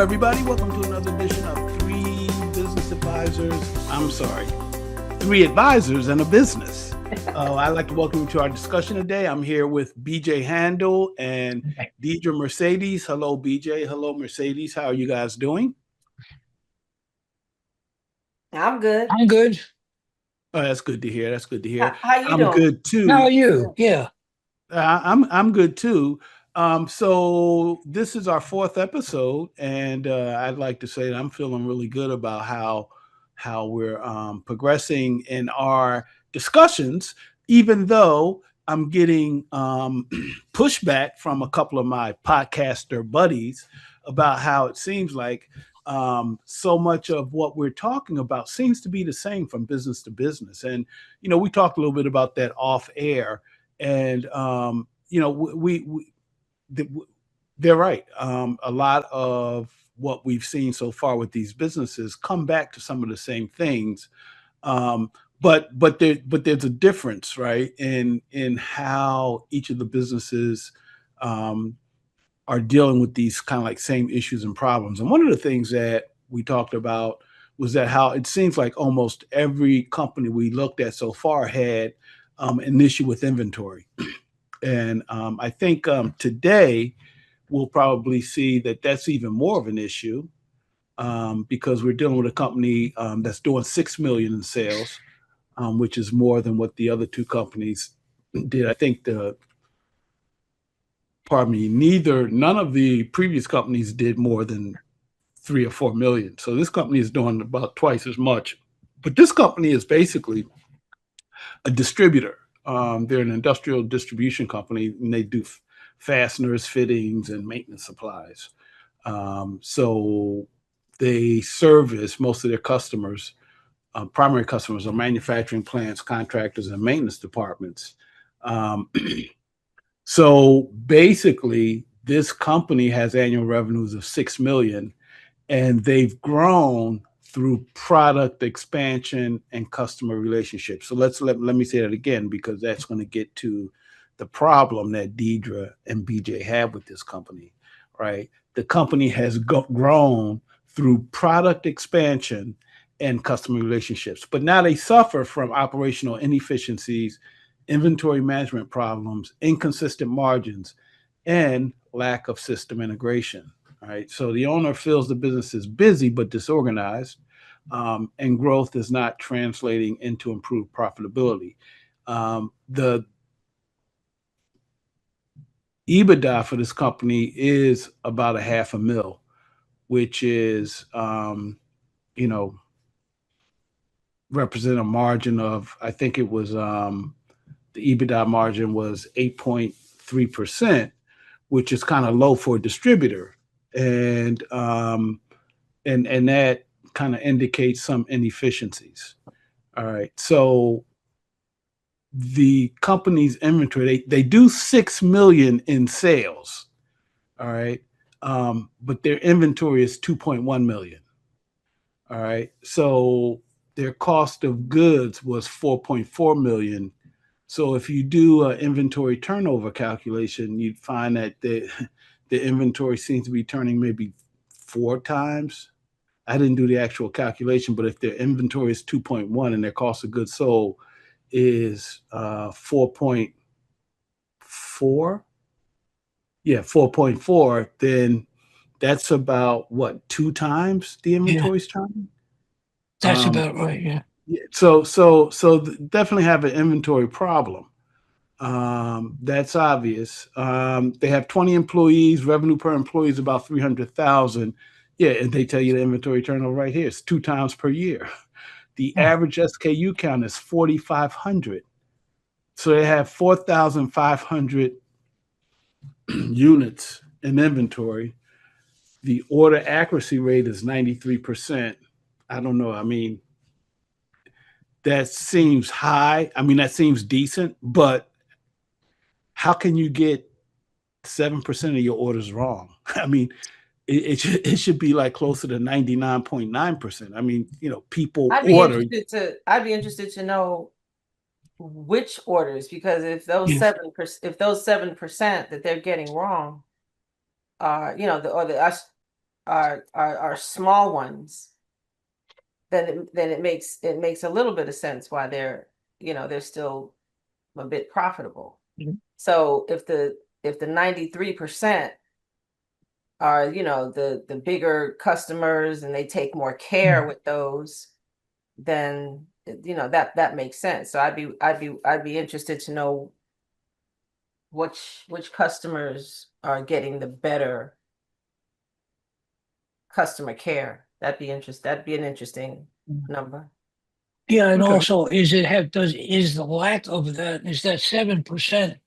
everybody. Welcome to another edition of 3 Advisors and a Business. I'd like to welcome you to our discussion today. I'm here with BJ Handel and Deidre Mercedes. Hello, BJ. Hello, Mercedes. How are you guys doing? I'm good. I'm good. Oh, that's good to hear. How you I'm doing? good too. How are you? Yeah. I'm good too. So this is our fourth episode, and I'd like to say that I'm feeling really good about how we're progressing in our discussions, even though I'm getting pushback from a couple of my podcaster buddies about how it seems like so much of what we're talking about seems to be the same from business to business. And we talked a little bit about that off air, and they're right. A lot of what we've seen so far with these businesses come back to some of the same things, but there's a difference, right, in how each of the businesses are dealing with these kind of like same issues and problems. And one of the things that we talked about was that how it seems like almost every company we looked at so far had an issue with inventory. And I think today we'll probably see that that's even more of an issue because we're dealing with a company that's doing 6 million in sales, which is more than what the other two companies did. I think none of the previous companies did more than 3 or 4 million. So this company is doing about twice as much. But this company is basically a distributor. They're an industrial distribution company, and they do fasteners, fittings, and maintenance supplies. So they service most of their customers. Primary customers are manufacturing plants, contractors, and maintenance departments. So basically, this company has annual revenues of 6 million, and they've grown through product expansion and customer relationships. So let me say that again, because that's going to get to the problem that Deidre and BJ have with this company, right? The company has grown through product expansion and customer relationships, but now they suffer from operational inefficiencies, inventory management problems, inconsistent margins, and lack of system integration. Right. So the owner feels the business is busy but disorganized, and growth is not translating into improved profitability. The EBITDA for this company is about $500,000, which is, represent a margin of, I think it was, the EBITDA margin was 8.3%, which is kind of low for a distributor. And that kind of indicates some inefficiencies. All right. So the company's inventory, they do 6 million in sales. All right. But their inventory is 2.1 million. All right. So their cost of goods was 4.4 million. So if you do an inventory turnover calculation, you'd find that the inventory seems to be turning maybe 4 times. I didn't do the actual calculation, but if their inventory is 2.1 and their cost of goods sold is 4.4, 4.4, then that's about what, 2 times the inventory's turning? That's about right. Yeah. So definitely have an inventory problem. That's obvious. They have 20 employees. Revenue per employee is about 300,000. Yeah, and they tell you the inventory turnover right here. It's 2 times per year. The average SKU count is 4,500. So they have 4,500 units in inventory. The order accuracy rate is 93%. I don't know. I mean, that seems high. I mean, that seems decent, but how can you get 7% of your orders wrong? I mean, it should be like closer to 99.9%. I mean, people order. I'd be interested to know which orders, because if those 7% that they're getting wrong are, are small ones, then it makes a little bit of sense why they're still a bit profitable. Mhm. So if the 93% are, the bigger customers and they take more care with those, then that makes sense. So I'd be interested to know which customers are getting the better customer care. That'd be an interesting number. Yeah, and Okay. also, is the lack of that, is that 7%,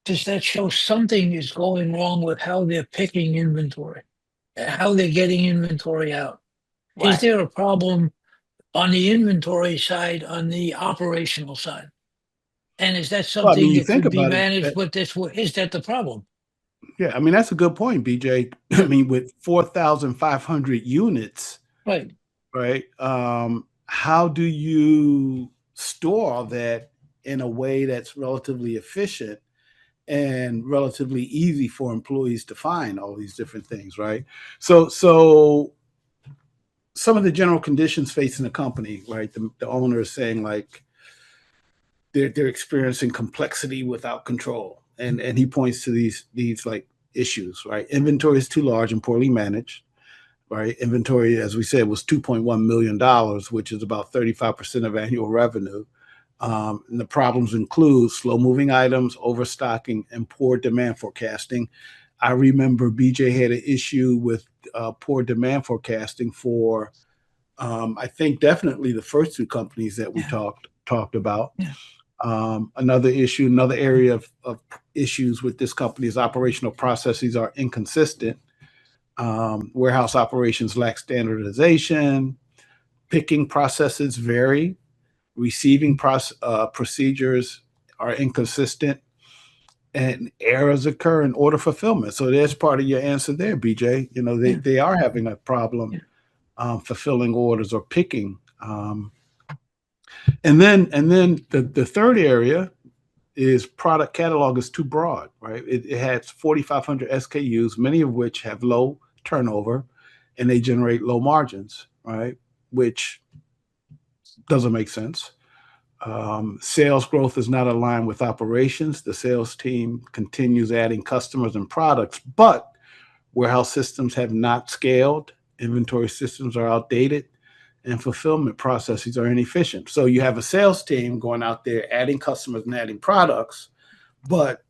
does that show something is going wrong with how they're picking inventory, how they're getting inventory out? Is Right. there a problem on the inventory side, on the operational side? And is that Well, I mean, something you that think could be about it. managed with this? Is that the problem? Yeah, I mean, that's a good point, BJ. I Yeah. mean, with 4,500 units, Right. right? How do you store all that in a way that's relatively efficient and relatively easy for employees to find all these different things, right? So some of the general conditions facing the company, right? The owner is saying like they're experiencing complexity without control, and he points to these like issues, right? Inventory is too large and poorly managed, right? Inventory, as we said, was $2.1 million, which is about 35% of annual revenue. And the problems include slow moving items, overstocking, and poor demand forecasting. I remember BJ had an issue with poor demand forecasting for, I think, definitely the first two companies that we Yeah. talked about. Yeah. Another issue, another area of issues with this company is operational processes are inconsistent. Warehouse operations lack standardization. Picking processes vary. Receiving procedures are inconsistent, and errors occur in order fulfillment. So there's part of your answer there, BJ. You know, Yeah. they are having a problem Yeah. fulfilling orders or picking. And then the third area is product catalog is too broad, right? It has 4,500 SKUs, many of which have low turnover, and they generate low margins, right? Which doesn't make sense. Sales growth is not aligned with operations. The sales team continues adding customers and products, but warehouse systems have not scaled, inventory systems are outdated, and fulfillment processes are inefficient. So you have a sales team going out there adding customers and adding products, but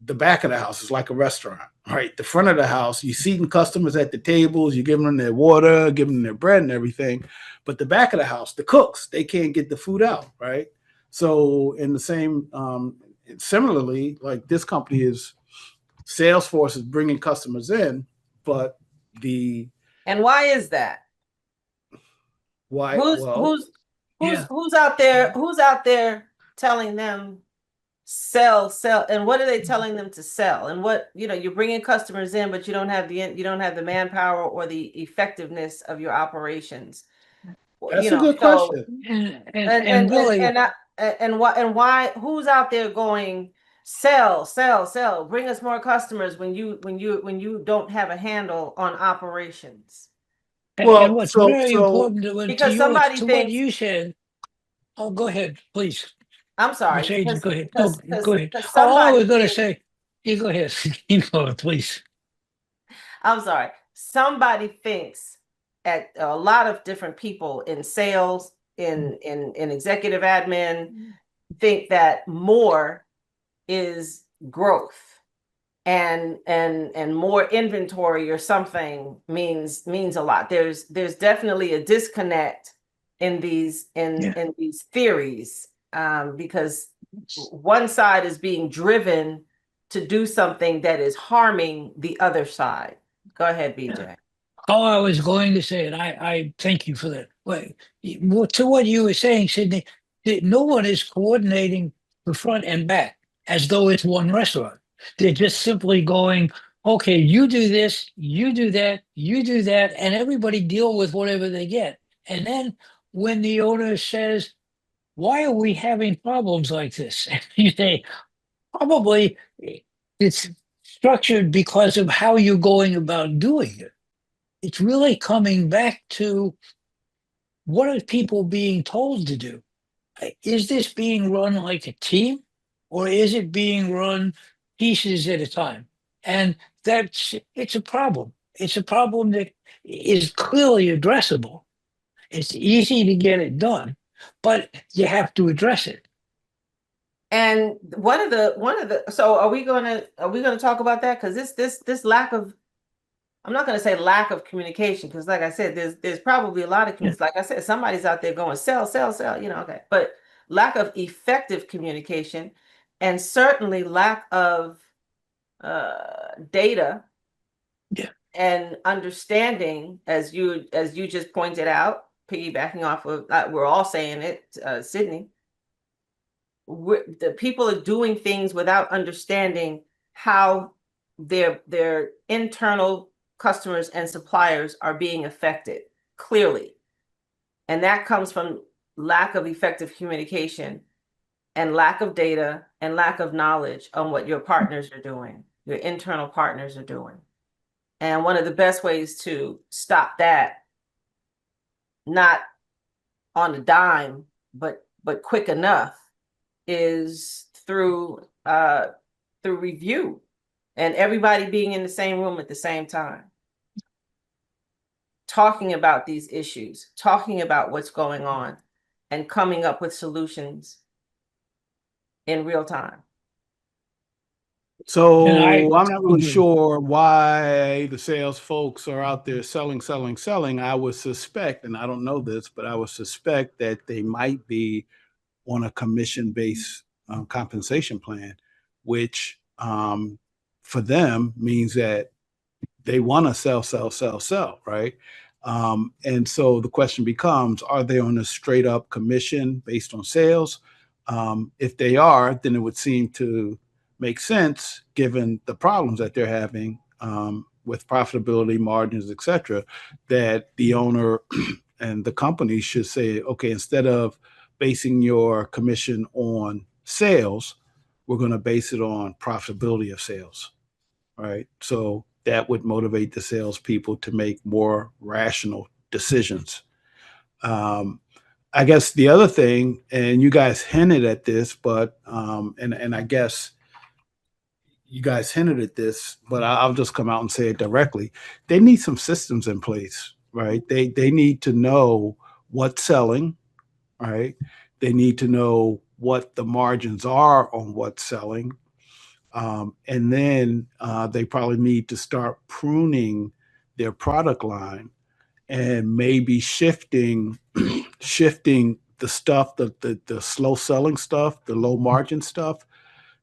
the back of the house is like a restaurant, right? The front of the house, you're seating customers at the tables, you're giving them their water, giving them their bread and everything. But the back of the house, the cooks, they can't get the food out, right? So, in the same, similarly, like this company is Salesforce is bringing customers in, but the And why is that? why? Who's Well, who's who's Yeah. who's out there? Who's out there telling them sell, and what are they telling them to sell? And what, you're bringing customers in, but you don't have the manpower or the effectiveness of your operations. that's a good So question. And really, and why who's out there going sell, bring us more customers when you don't have a handle on operations? and Well, what's so very so important to Because you, somebody to what thinks, you said. Oh, go ahead, please. I'm sorry, Mercedes, because go ahead. No, because go because ahead. because All I somebody was going to thinks, say, you go ahead. Keep going, please. I'm sorry, somebody thinks, at a lot of different people in sales, in executive admin, think that more is growth, and more inventory or something means a lot. There's definitely a disconnect in these in Yeah. in these theories, because one side is being driven to do something that is harming the other side. Go ahead, Yeah. BJ. All I was going to say, and I thank you for that. To what you were saying, Sydney, that no one is coordinating the front and back as though it's one restaurant. They're just simply going, okay, you do this, you do that, and everybody deal with whatever they get. And then when the owner says, why are we having problems like this? You say, probably it's structured because of how you're going about doing it. it's really coming back to what are people being told to do? Is this being run like a team, or is it being run pieces at a time? And it's a problem. It's a problem that is clearly addressable. It's easy to get it done, but you have to address it. And so are we gonna talk about that? Because this lack of, I'm not gonna say lack of communication, because like I said, there's probably a lot of communication. Like I said, somebody's out there going sell, sell, sell, okay. But lack of effective communication, and certainly lack of data Yeah. and understanding, as you just pointed out, piggybacking off of we're all saying it, Sydney. The people are doing things without understanding how their internal customers and suppliers are being affected clearly, and that comes from lack of effective communication and lack of data and lack of knowledge on what your partners are doing, your internal partners are doing. And one of the best ways to stop that, not on a dime, but quick enough, is through review and everybody being in the same room at the same time, talking about these issues, talking about what's going on, and coming up with solutions in real time. So And I'm not really sure why the sales folks are out there selling, selling, selling. I would suspect, and I don't know this, but I would suspect that they might be on a commission-based compensation plan, which for them means that they want to sell, sell, sell, sell, right? And so the question becomes, are they on a straight up commission based on sales? If they are, then it would seem to make sense given the problems that they're having with profitability, margins, et cetera, that the owner and the company should say, okay, instead of basing your commission on sales, we're going to base it on profitability of sales, right? So that would motivate the salespeople to make more rational decisions. I guess the other thing, and you guys hinted at this, but and I guess you guys hinted at this, but I'll just come out and say it directly. They need some systems in place, right? They need to know what's selling, right? They need to know what the margins are on what's selling. And then they probably need to start pruning their product line and maybe shifting shifting the stuff, the slow selling stuff, the low margin stuff,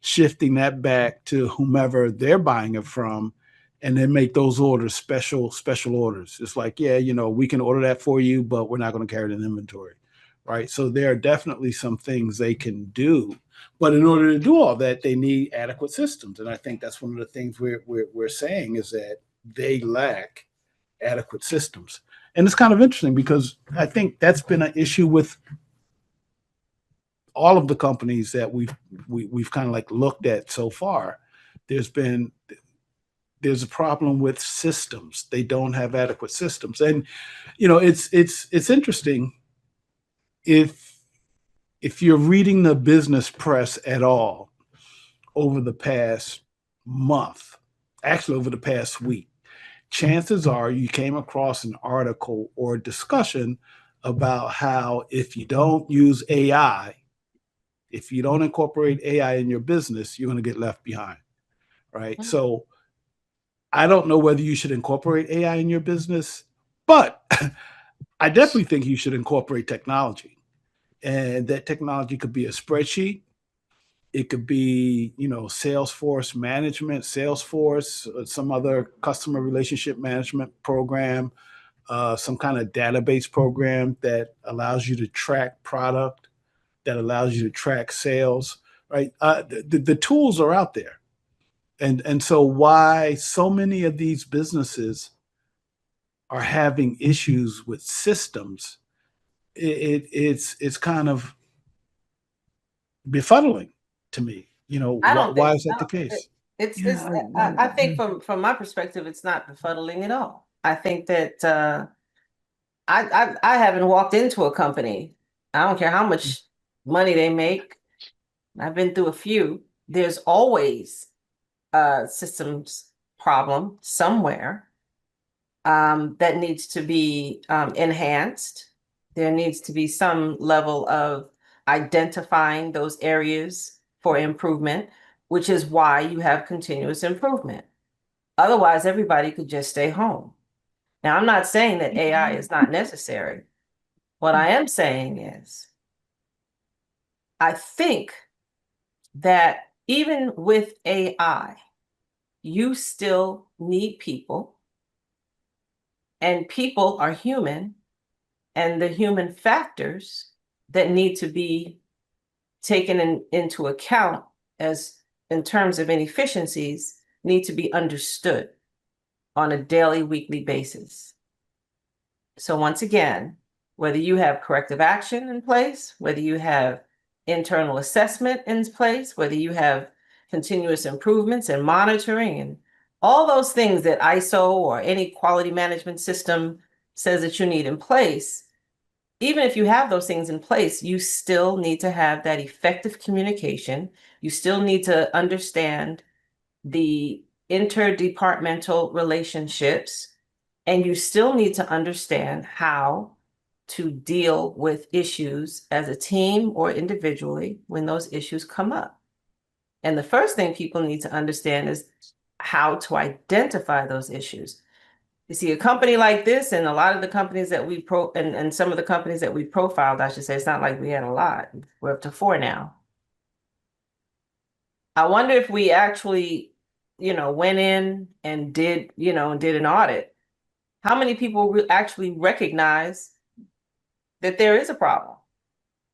shifting that back to whomever they're buying it from, and then make those orders special orders. It's like, yeah, we can order that for you, but we're not going to carry it in inventory, right? So there are definitely some things they can do, but in order to do all that, they need adequate systems, and I think that's one of the things we're saying is that they lack adequate systems. And it's kind of interesting because I think that's been an issue with all of the companies that we've kind of like looked at so far. There's a problem with systems. They don't have adequate systems, and it's interesting if you're reading the business press at all over the past month, actually over the past week, chances are you came across an article or discussion about how if you don't use AI, if you don't incorporate AI in your business, you're going to get left behind, right? Mhm. So I don't know whether you should incorporate AI in your business, but I definitely think you should incorporate technology. And that technology could be a spreadsheet. It could be, Salesforce management, Salesforce, some other customer relationship management program, some kind of database program that allows you to track product, that allows you to track sales, right? The tools are out there. And so why so many of these businesses are having issues with systems, it's kind of befuddling to me. I don't Why think is that the no, case? it's Yeah, I think from my perspective, it's not befuddling at all. I think that I haven't walked into a company. I don't care how much money they make. I've been through a few. There's always a systems problem somewhere that needs to be enhanced. There needs to be some level of identifying those areas for improvement, which is why you have continuous improvement. Otherwise, everybody could just stay home. Now, I'm not saying that AI is not necessary. What I am saying is, I think that even with AI, you still need people, and people are human, and the human factors that need to be taken into account as in terms of inefficiencies need to be understood on a daily, weekly basis. So once again, whether you have corrective action in place, whether you have internal assessment in place, whether you have continuous improvements and monitoring and all those things that ISO or any quality management system says that you need in place, even if you have those things in place, you still need to have that effective communication. You still need to understand the interdepartmental relationships, and you still need to understand how to deal with issues as a team or individually when those issues come up. And the first thing people need to understand is how to identify those issues. You see, a company like this, and a lot of the companies that we and some of the companies that we profiled, I should say, it's not like we had a lot. We're up to 4 now. I wonder if we actually, went in and did an audit. How many people actually recognize that there is a problem?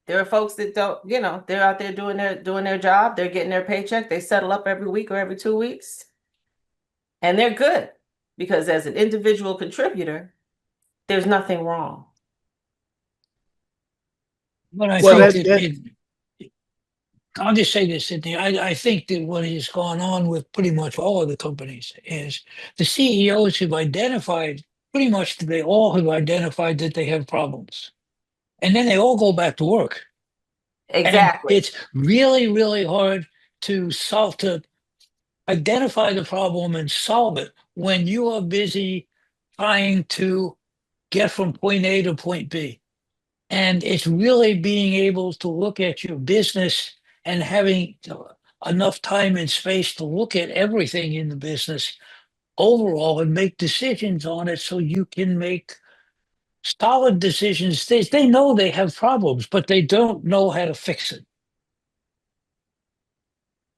There are folks that don't, they're out there doing their job, they're getting their paycheck, they settle up every week or every 2 weeks, and they're good because as an individual contributor, there's nothing wrong. But I Well, think I'll just say this, Sydney. I think that what has gone on with pretty much all of the companies is the CEOs have identified, pretty much they all have identified that they have problems. And then they all go back to work. And Exactly. it's really, really hard to identify the problem and solve it when you are busy trying to get from point A to point B. And it's really being able to look at your business and having enough time and space to look at everything in the business overall and make decisions on it so you can make solid decisions. They know they have problems, but they don't know how to fix it.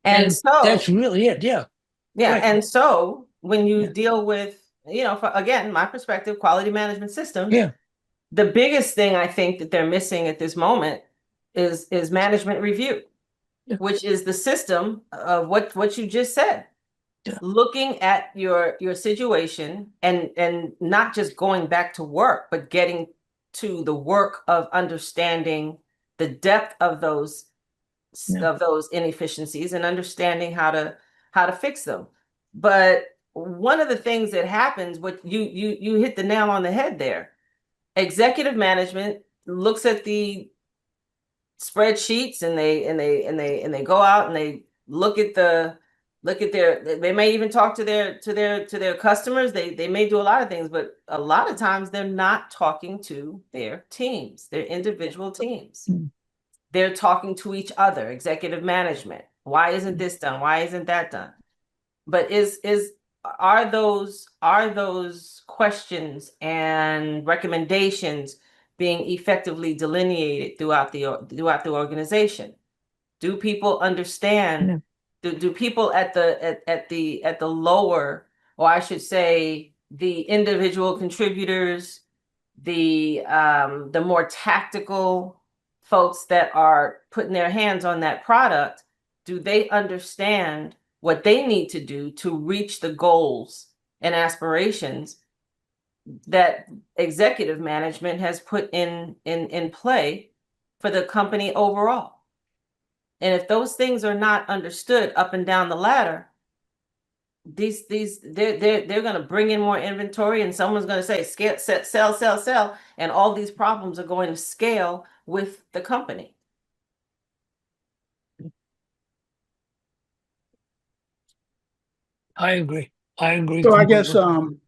And That's so, really it. Yeah. yeah, Right. and so when you Yeah. deal with, again, my perspective, quality management systems, Yeah. the biggest thing I think that they're missing at this moment is management review, Yeah. which is the system of what you just said. Yeah. Looking at your situation and not just going back to work, but getting to the work of understanding the depth of those Yeah. inefficiencies and understanding how to fix them. But one of the things that happens, what you hit the nail on the head there. Executive management looks at the spreadsheets and they go out and they look at they may even talk to their customers. They may do a lot of things, but a lot of times they're not talking to their teams, their individual teams. Mm. They're talking to each other, executive management. Why isn't this done? Why isn't that done? But are those questions and recommendations being effectively delineated throughout the organization? Do people understand? Yeah. Do people at the lower, or I should say, the individual contributors, the more tactical folks that are putting their hands on that product, do they understand what they need to do to reach the goals and aspirations that executive management has put in play for the company overall? And if those things are not understood up and down the ladder, they're going to bring in more inventory, and someone's going to say scale, sell, and all these problems are going to scale with the company. I agree. I agree. So I guess, completely.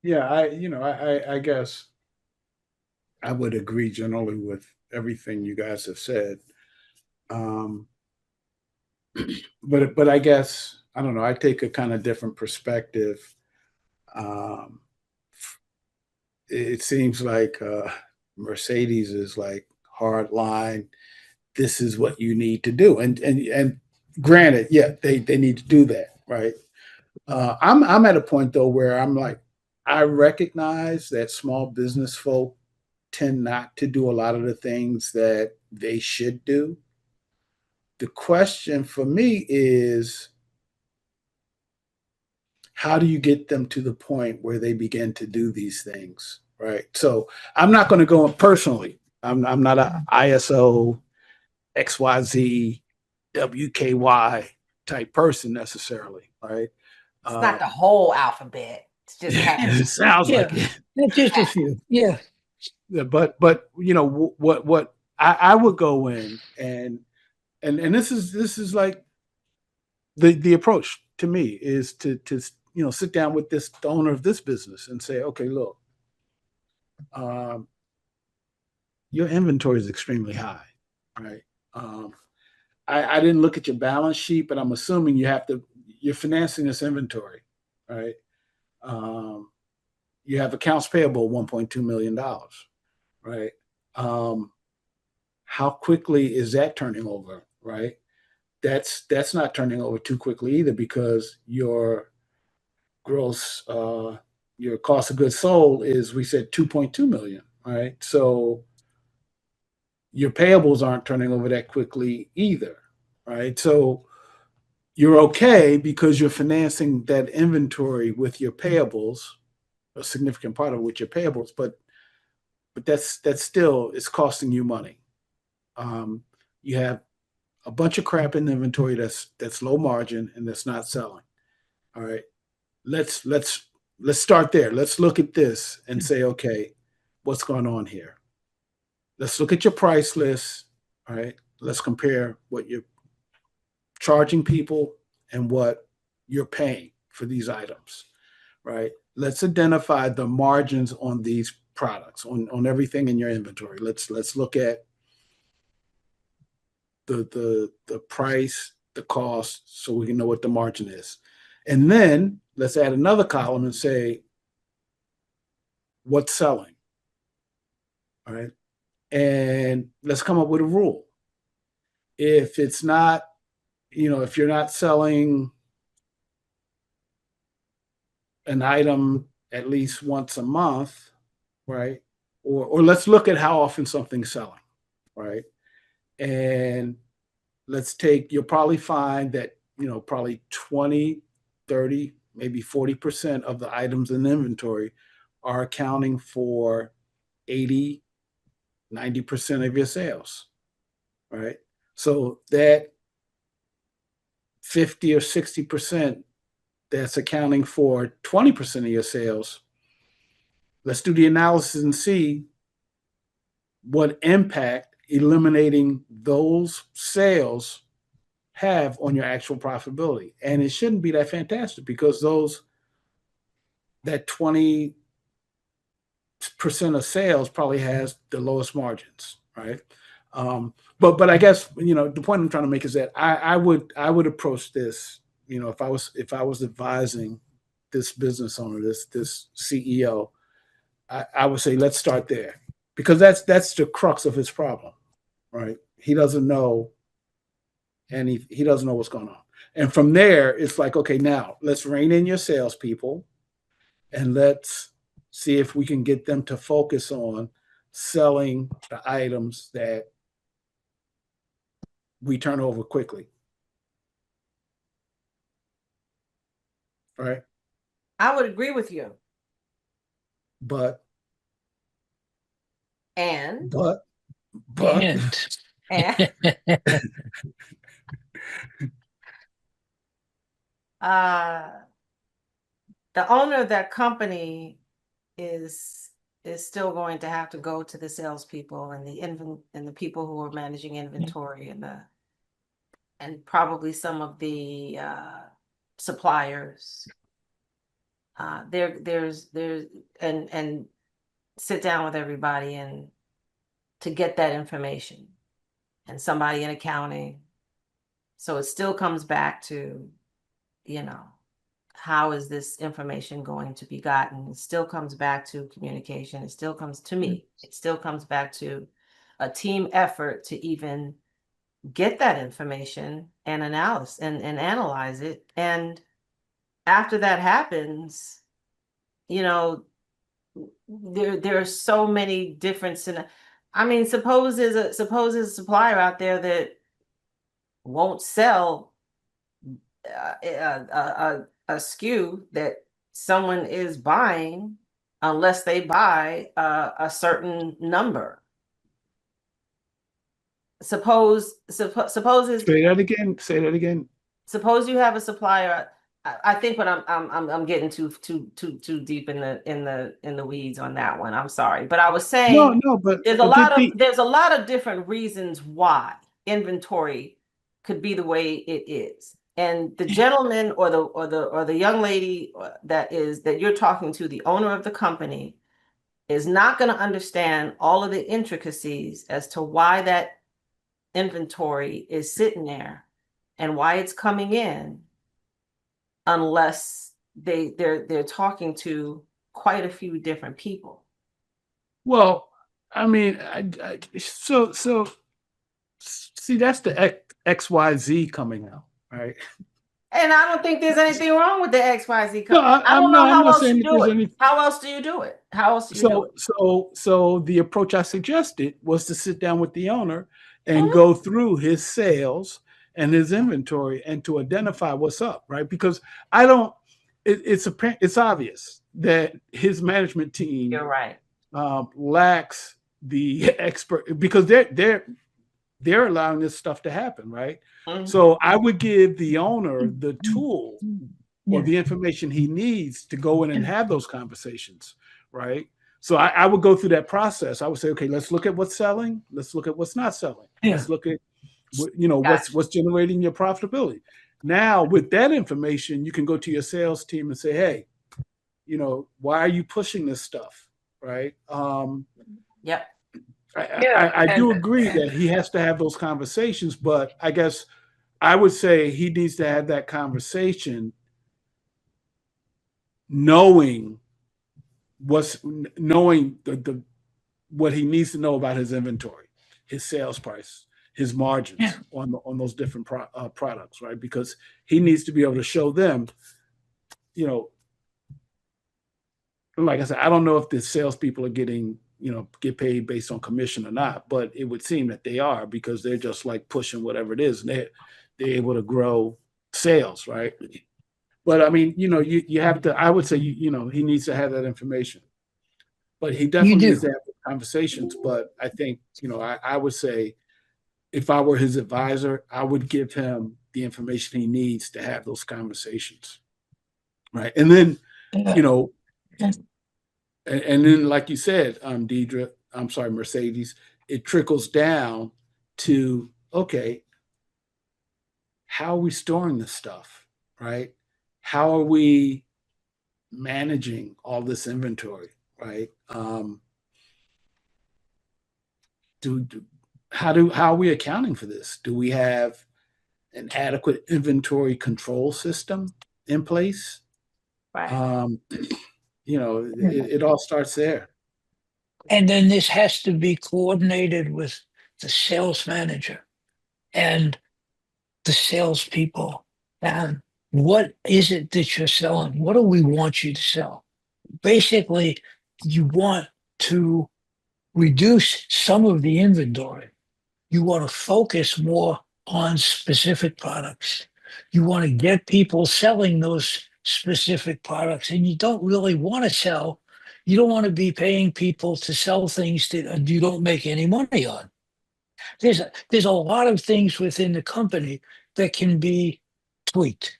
yeah, I guess I would agree generally with everything you guys have said. Um, but I guess I don't know. I take a kind of different perspective. Um, it seems like Mercedes is like hard line. This is what you need to do, and granted, yeah, they need to do that, right? I'm at a point though where I'm like, I recognize that small business folk tend not to do a lot of the things that they should do. The question for me is, how do you get them to the point where they begin to do these things, right? So I'm not going to go in personally. I'm not a ISO XYZ WKY type person necessarily, right? It's not the whole alphabet. It's just half. It sounds Yeah, like it. not just a few. Yeah. Yeah, but you know what I would go in and this is like the approach to me is to sit down with this the owner of this business and say, okay, look, um, your inventory is extremely high, right? Um, I didn't look at your balance sheet, but I'm assuming you're financing this inventory, right? Um, you have accounts payable of $1.2 million, right? Um, how quickly is that turning over, right? That's not turning over too quickly either because gross your cost of goods sold is, we said, 2.2 million, right? So your payables aren't turning over that quickly either, right? So you're okay because you're financing that inventory with your payables, a significant part of with your payables, but that's still, it's costing you money. You have a bunch of crap in the inventory that's low margin and that's not selling. All right, let's let's let's start there. Let's look at this and say, okay, what's going on here? Let's look at your price list. All right, let's compare what you're charging people and what you're paying for these items. Right. Let's identify the margins on these products, on everything in your inventory. Let's look at the price, the cost, so we can know what the margin is. And then let's add another column and say what's selling. All right. And let's come up with a rule. If it's not, if you're not selling an item at least once a month, right? Or let's look at how often something's selling, right? And you'll probably find that, probably 20, 30, maybe 40% of the items in the inventory are accounting for 80, 90% of your sales, right? So that 50 or 60% that's accounting for 20% of your sales, let's do the analysis and see what impact eliminating those sales have on your actual profitability. And it shouldn't be that fantastic because that 20% of sales probably has the lowest margins, right? But I guess the point I'm trying to make is that I would approach this, if I was advising this business owner, this CEO, I would say let's start there because that's the crux of his problem, right? He doesn't know, and he doesn't know what's going on. And from there, it's like, okay, now let's rein in your salespeople and let's see if we can get them to focus on selling the items that we turn over quickly. Right. I would agree with you. But, And but, And and uh the owner of that company is still going to have to go to the salespeople and the people who are managing inventory and probably some of the suppliers. There's and sit down with everybody and to get that information, and somebody in accounting. So it still comes back to, how is this information going to be gotten? It still comes back to communication. It still comes to me. It still comes back to a team effort to even get that information and analyze it. And after that happens, there are so many different I mean, suppose there's a supplier out there that won't sell a SKU that someone is buying unless they buy a certain number. Suppose Say that again. Say that again. Suppose you have a supplier. I think when I'm getting too deep in the weeds on that one. I'm sorry, but I was saying but there's a lot of different reasons why inventory could be the way it is. And the gentleman or the young lady that you're talking to, the owner of the company, is not going to understand all of the intricacies as to why that inventory is sitting there and why it's coming in, unless they're talking to quite a few different people. Well, I mean, so see, that's the XYZ coming out, right? And I don't think there's anything wrong with the XYZ. No, I don't know I'm how not else saying you that do there's it. any. How else do you do it? How else do you do it? So the approach I suggested was to sit down with the owner and Mhm. go through his sales and his inventory and to identify what's up, right? Because I don't. It's obvious that his management team You're right. lacks the expert because they're allowing this stuff to happen, right? Mhm. So I would give the owner the tool or Yeah. the information he needs to go in and have those conversations, right? So I would go through that process. I would say, okay, let's look at what's selling. Let's look at what's not selling. Yeah. Let's look at Gotcha. what's generating your profitability. Now, with that information, you can go to your sales team and say, hey, why are you pushing this stuff, right? Yep. I do agree that he has to have those conversations, but I guess I would say he needs to have that conversation knowing the what he needs to know about his inventory, his sales price, his margins on those different products, right? Because he needs to be able to show them, like I said, I don't know if the salespeople are get paid based on commission or not, but it would seem that they are because they're just like pushing whatever it is, and they're able to grow sales, right? But I mean, you have to. I would say, he needs to have that information, but he You definitely needs do. to have conversations. But I think, I would say, if I were his advisor, I would give him the information he needs to have those conversations, right? And then, you know, and then, like you said, Deidre, I'm sorry, Mercedes, it trickles down to, okay, how are we storing this stuff, right? How are we managing all this inventory, right? How are we accounting for this? Do we have an adequate inventory control system in place? Right. It all starts there. And then this has to be coordinated with the sales manager and the salespeople. And what is it that you're selling? What do we want you to sell? Basically, you want to reduce some of the inventory. You want to focus more on specific products. You want to get people selling those specific products, and you don't really want to sell. You don't want to be paying people to sell things that you don't make any money on. There's a lot of things within the company that can be tweaked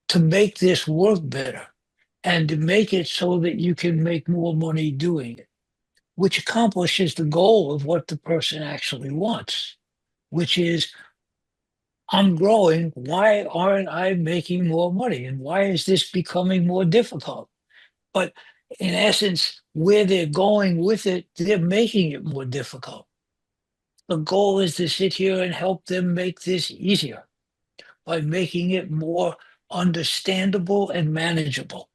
to make this work better. and to make it so that you can make more money doing it, which accomplishes the goal of what the person actually wants, which is, I'm growing. Why aren't I making more money? And why is this becoming more difficult? But in essence, where they're going with it, they're making it more difficult. The goal is to sit here and help them make this easier by making it more understandable and manageable.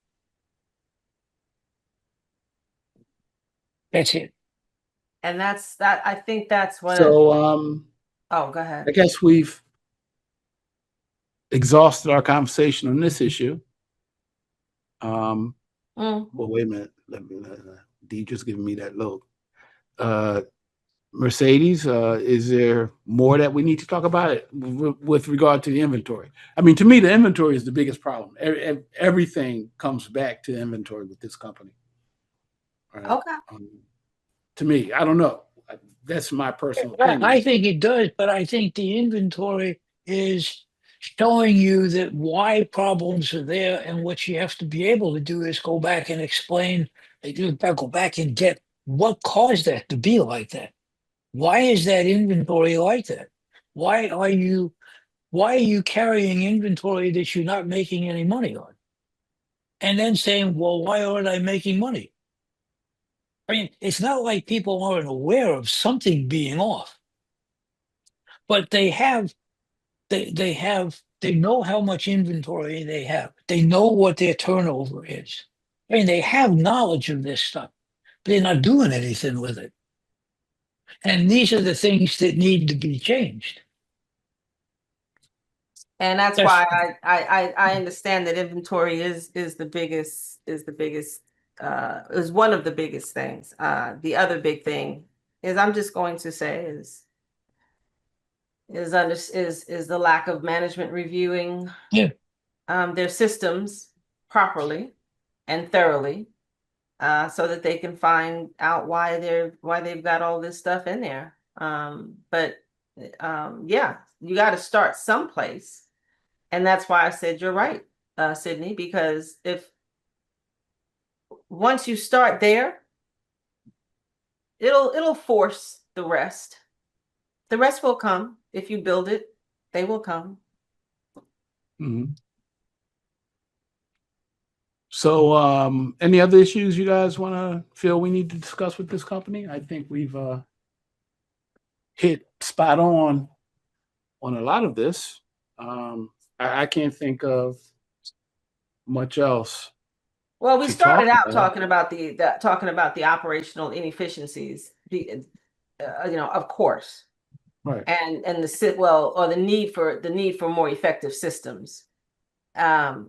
That's it. And that's that. I think that's what. So Oh, go ahead. I guess we've exhausted our conversation on this issue. Well, wait a minute. Deidre's giving me that look. Mercedes, is there more that we need to talk about it with regard to the inventory? I mean, to me, the inventory is the biggest problem. Everything comes back to inventory with this company. Right? Okay. To me, I don't know. That's my personal opinion. I think it does, but I think the inventory is showing you that why problems are there, and what you have to be able to do is go back and explain, go back and get what caused that to be like that. Why is that inventory like that? Why are you carrying inventory that you're not making any money on? And then saying, well, why aren't I making money? I mean, it's not like people aren't aware of something being off, but they know how much inventory they have. They know what their turnover is. I mean, they have knowledge of this stuff, but they're not doing anything with it. And these are the things that need to be changed. And that's Yes. why I understand that inventory is the biggest is one of the biggest things. The other big thing is, I'm just going to say, is the lack of management reviewing Yeah. Their systems properly and thoroughly, so that they can find out why they've got all this stuff in there. But yeah, you got to start someplace. And that's why I said you're right, Sydney, because if once you start there, it'll force the rest. The rest will come. If you build it, they will come. Mm-hmm. So any other issues you guys feel we need to discuss with this company? I think we've hit spot on a lot of this. I can't think of much else. Well, we to started talk out about. talking about the operational inefficiencies, of course, Right. and the need for more effective systems. Right.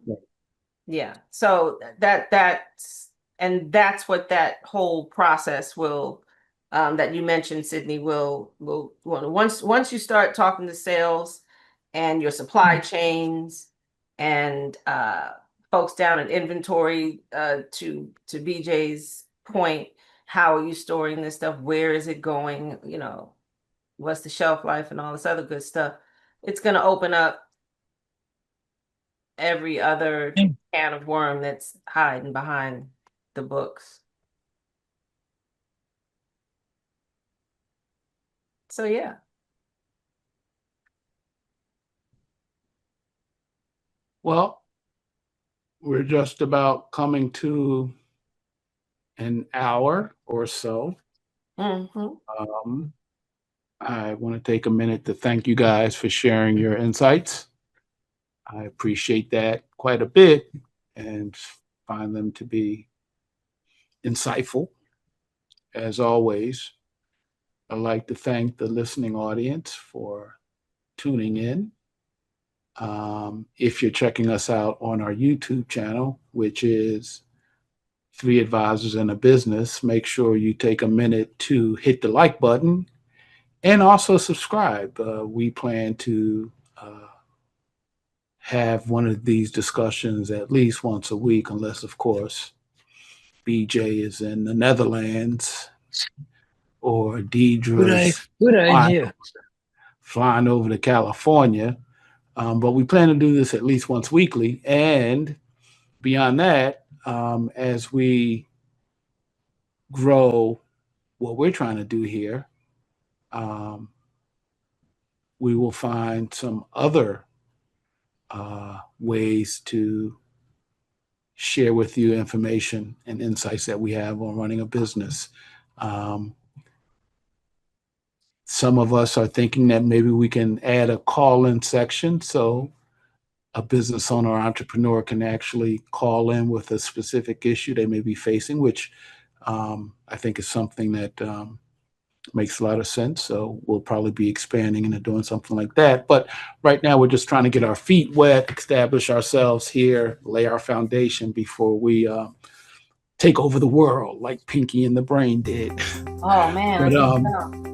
Yeah. So that's what that whole process will, that you mentioned, Sydney, will once you start talking to sales and your supply chains and folks down in inventory, to BJ's point, how are you storing this stuff? Where is it going? What's the shelf life and all this other good stuff? It's going to open up every other Yeah. can of worm that's hiding behind the books. So yeah. Well, we're just about coming to an hour or so. Mm-hmm. I want to take a minute to thank you guys for sharing your insights. I appreciate that quite a bit and find them to be insightful. As always, I'd like to thank the listening audience for tuning in. If you're checking us out on our YouTube channel, which is 3Advisors in a Business, make sure you take a minute to hit the like button and also subscribe. We plan to have one of these discussions at least once a week, unless, of course, BJ is in the Netherlands or Deidre's Good idea. flying over to California. But we plan to do this at least once weekly. And beyond that, as we grow what we're trying to do here, we will find some other ways to share with you information and insights that we have on running a business. Some of us are thinking that maybe we can add a call-in section so a business owner or entrepreneur can actually call in with a specific issue they may be facing, which I think is something that makes a lot of sense. So we'll probably be expanding into doing something like that. But right now, we're just trying to get our feet wet, establish ourselves here, lay our foundation before we take over the world like Pinky and the Brain did. Oh man. I think so.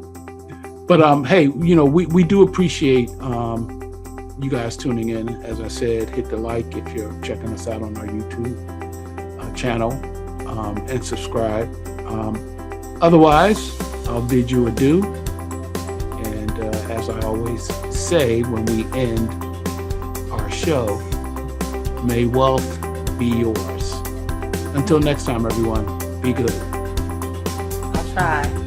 But hey, we do appreciate you guys tuning in. As I said, hit the like if you're checking us out on our YouTube channel, and subscribe. Otherwise, I'll bid you adieu. And as I always say when we end our show, may wealth be yours. Until next time, everyone, be good. I'll try.